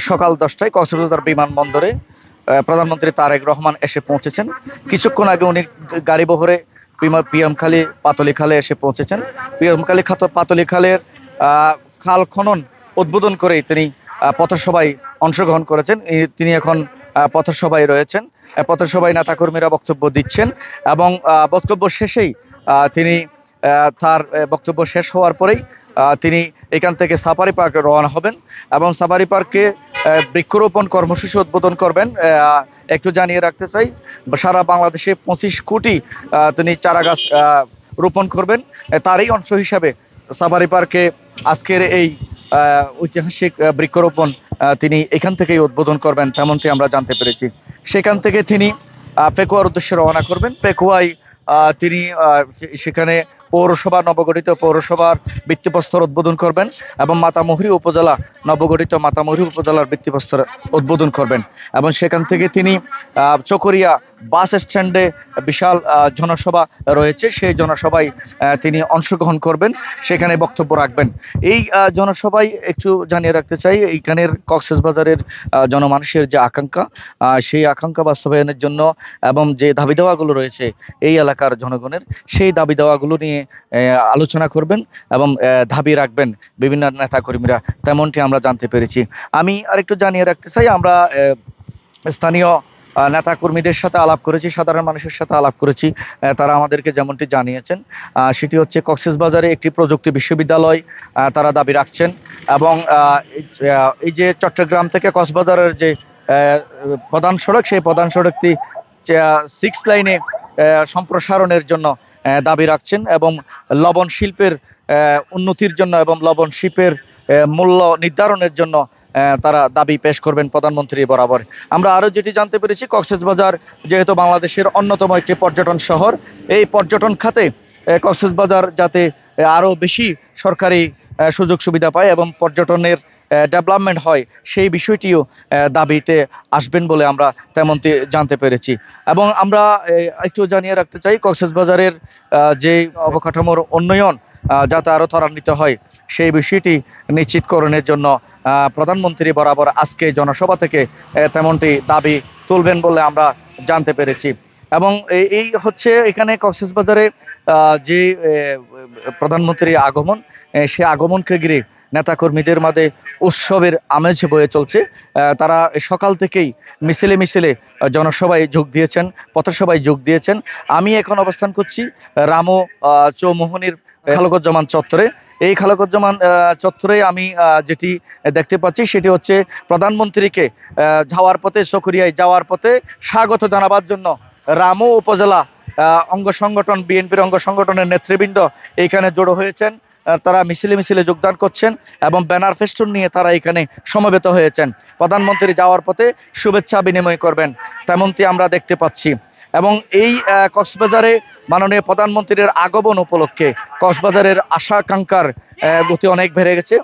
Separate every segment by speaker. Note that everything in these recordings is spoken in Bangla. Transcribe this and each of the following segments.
Speaker 1: সকাল 10টায় কক্সবাজার বিমানবন্দরে প্রধানমন্ত্রী তারেক রহমান এসে পৌঁছেছেন। কিছুক্ষণ আগে উনি গাড়ি বহরে পিএমখালী পাতলি খালে এসে পৌঁছেছেন। পিএমখালী পাতলি খালের খাল খনন উদ্বোধন করেই তিনি পথসভায় অংশগ্রহণ করেছেন। তিনি এখন পথসভায় রয়েছেন। পথসভায় নেতাকর্মীরা বক্তব্য দিচ্ছেন এবং বক্তব্য শেষেই তিনি তার বক্তব্য শেষ হওয়ার পরেই তিনি এখান থেকে সাফারি পার্কে রওনা হবেন এবং সাফারি পার্কে বৃক্ষরোপণ কর্মসূচি উদ্বোধন করবেন। একটু জানিয়ে রাখতে চাই, সারা বাংলাদেশে 25 কোটি তিনি চারা গাছ রোপণ করবেন। তারই অংশ হিসাবে সাফারি পার্কে আজকের এই ঐতিহাসিক বৃক্ষরোপণ তিনি এখান থেকেই উদ্বোধন করবেন, তেমনটি আমরা জানতে পেরেছি। সেখান থেকে তিনি পেকুয়ার উদ্দেশ্যে রওনা করবেন। পেকুয়ায় তিনি সেখানে নবগঠিত পৌরসভার ভিত্তিপ্রস্তর উদ্বোধন করবেন এবং নবগঠিত মাতামুহুরী উপজেলার ভিত্তিপ্রস্তর উদ্বোধন করবেন এবং সেখান থেকে তিনি চকরিয়া বাস স্ট্যান্ডে বিশাল জনসভা রয়েছে, সেই জনসভায় তিনি অংশগ্রহণ করবেন, সেখানে বক্তব্য রাখবেন। এই জনসভায় একটু জানিয়ে রাখতে চাই, এইখানের কক্সবাজারের জনমানুষের যে আকাঙ্ক্ষা, সেই আকাঙ্ক্ষা বাস্তবায়নের জন্য এবং যে দাবি দাওয়াগুলো রয়েছে এই এলাকার জনগণের, সেই দাবি দাওয়াগুলো নিয়ে আলোচনা করবেন এবং দাবি রাখবেন বিভিন্ন নেতাকর্মীরা, তেমনটি আমরা জানতে পেরেছি। আমি আরেকটু জানিয়ে রাখতে চাই, আমরা স্থানীয় নেতাকর্মীদের সাথে আলাপ করেছি, সাধারণ মানুষের সাথে আলাপ করেছি। তারা আমাদেরকে যেমনটি জানিয়েছেন সেটি হচ্ছে কক্সবাজারে একটি প্রযুক্তি বিশ্ববিদ্যালয় তারা দাবি রাখছেন এবং এই যে চট্টগ্রাম থেকে কক্সবাজারের যে প্রধান সড়ক, সেই প্রধান সড়কটি 6 লাইনে সম্প্রসারণের জন্য দাবি রাখছেন এবং লবণ শিল্পের উন্নতির জন্য এবং লবণ শিল্পের মূল্য নির্ধারণের জন্য তারা দাবি পেশ করবেন প্রধানমন্ত্রী বরাবর। আমরা আরো যেটি জানতে পেরেছি, কক্সবাজার যেহেতু বাংলাদেশের অন্যতম একটি পর্যটন শহর, এই পর্যটন খাতে কক্সবাজার যাতে আরো বেশি সরকারি সুযোগ সুবিধা পায় এবং পর্যটনের ডেভেলপমেন্ট হয়, সেই বিষয়টিও দাবিতে আসবেন বলে আমরা তেমনটি জানতে পেরেছি। এবং আমরা একটু জানিয়ে রাখতে চাই, কক্সবাজারের যে অবকাঠামোর উন্নয়ন যাতে আরো ত্বরান্বিত হয়, সেই বিষয়টি নিশ্চিতকরণের জন্য প্রধানমন্ত্রী বরাবর আজকে জনসভা থেকে তেমনটি দাবি তুলবেন বলে আমরা জানতে পেরেছি। এবং এই হচ্ছে এখানে কক্সবাজারে যে প্রধানমন্ত্রীর আগমন, সে আগমনকে ঘিরে নেতাকর্মীদের মাঝে উৎসবের আমেজ বয়ে চলছে। তারা সকাল থেকেই মিছিলে মিছিলে জনসভায় যোগ দিয়েছেন, পথসভায় যোগ দিয়েছেন। আমি এখন অবস্থান করছি রামু চৌমোহনীর খালকজ্জামান চত্বরে। এই খালকজ্জামান চত্বরে আমি যেটি দেখতে পাচ্ছি সেটি হচ্ছে প্রধানমন্ত্রীকে যাওয়ার পথে, চকরিয়ায় যাওয়ার পথে স্বাগত জানাবার জন্য রামু উপজেলা অঙ্গ সংগঠন, বিএনপির অঙ্গ সংগঠনের নেতৃবৃন্দ এইখানে জড়ো হয়েছেন। তারা মিছিলে মিছিলে যোগদান করছেন এবং ব্যানার ফেস্টুন নিয়ে তারা এখানে সমবেত হয়েছেন। প্রধানমন্ত্রী যাওয়ার পথে শুভেচ্ছা বিনিময় করবেন, তেমনটি আমরা দেখতে পাচ্ছি। এবং এই কক্সবাজারে মাননীয় প্রধানমন্ত্রীর আগমন উপলক্ষে কক্সবাজারের আশা আকাঙ্ক্ষার গতি অনেক বেড়ে গেছে।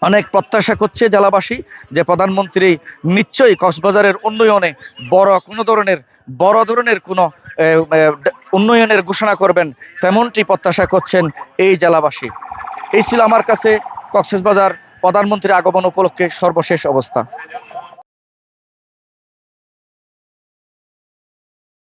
Speaker 1: অনেক প্রত্যাশা করছে জেলাবাসী যে প্রধানমন্ত্রী নিশ্চয়ই কক্সবাজারের উন্নয়নে বড় ধরনের কোনো উন্নয়নের ঘোষণা করবেন, তেমনটি প্রত্যাশা করছেন এই জেলাবাসী। এই ছিল আমার কাছে কক্সবাজার প্রধানমন্ত্রীর আগমন উপলক্ষে সর্বশেষ অবস্থা।